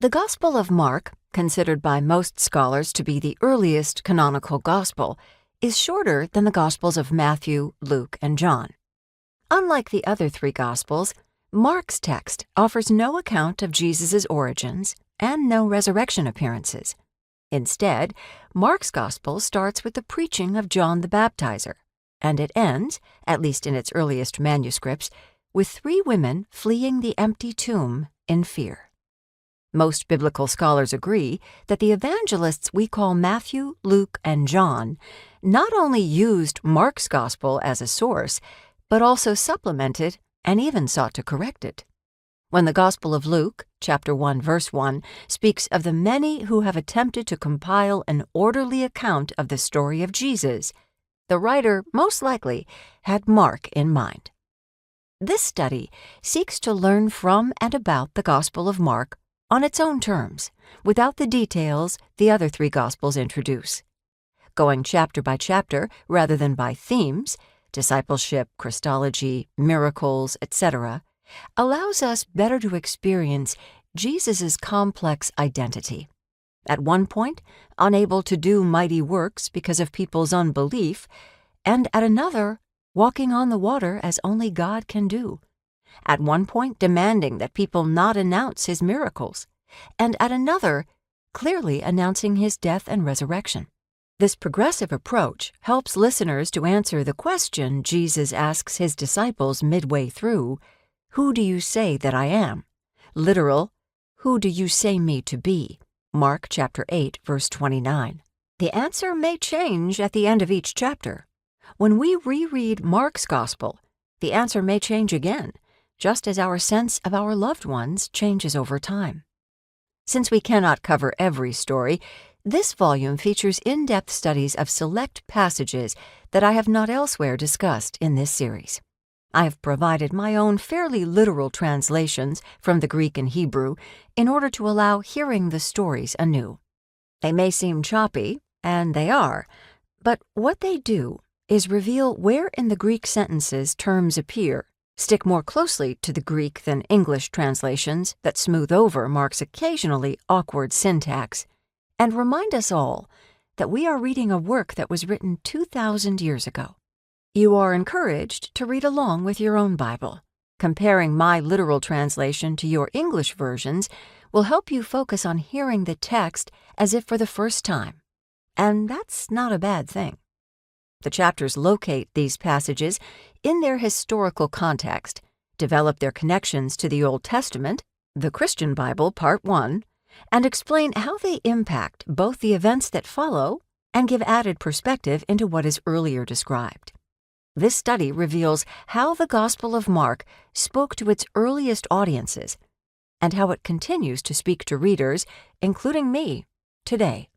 The Gospel of Mark, considered by most scholars to be the earliest canonical gospel, is shorter than the Gospels of Matthew, Luke, and John. Unlike the other three Gospels, Mark's text offers no account of Jesus' origins and no resurrection appearances. Instead, Mark's Gospel starts with the preaching of John the Baptizer, and it ends, at least in its earliest manuscripts, with three women fleeing the empty tomb in fear. Most biblical scholars agree that the evangelists we call Matthew, Luke, and John not only used Mark's Gospel as a source, but also supplemented and even sought to correct it. When the Gospel of Luke, chapter 1, verse 1, speaks of the many who have attempted to compile an orderly account of the story of Jesus, the writer most likely had Mark in mind. This study seeks to learn from and about the Gospel of Mark on its own terms, without the details the other three Gospels introduce. Going chapter by chapter rather than by themes, discipleship, Christology, miracles, etc., allows us better to experience Jesus' complex identity. At one point, unable to do mighty works because of people's unbelief, and at another, walking on the water as only God can do. At one point demanding that people not announce his miracles, and at another, clearly announcing his death and resurrection. This progressive approach helps listeners to answer the question Jesus asks his disciples midway through, "Who do you say that I am?" Literal, "Who do you say me to be?" Mark chapter 8, verse 29. The answer may change at the end of each chapter. When we reread Mark's Gospel, the answer may change again, just as our sense of our loved ones changes over time. Since we cannot cover every story, this volume features in-depth studies of select passages that I have not elsewhere discussed in this series. I have provided my own fairly literal translations from the Greek and Hebrew in order to allow hearing the stories anew. They may seem choppy, and they are, but what they do is reveal where in the Greek sentences terms appear, stick more closely to the Greek than English translations that smooth over Mark's occasionally awkward syntax, and remind us all that we are reading a work that was written 2,000 years ago. You are encouraged to read along with your own Bible. Comparing my literal translation to your English versions will help you focus on hearing the text as if for the first time, and that's not a bad thing. The chapters locate these passages in their historical context, develop their connections to the Old Testament, the Christian Bible, Part 1, and explain how they impact both the events that follow and give added perspective into what is earlier described. This study reveals how the Gospel of Mark spoke to its earliest audiences and how it continues to speak to readers, including me, today.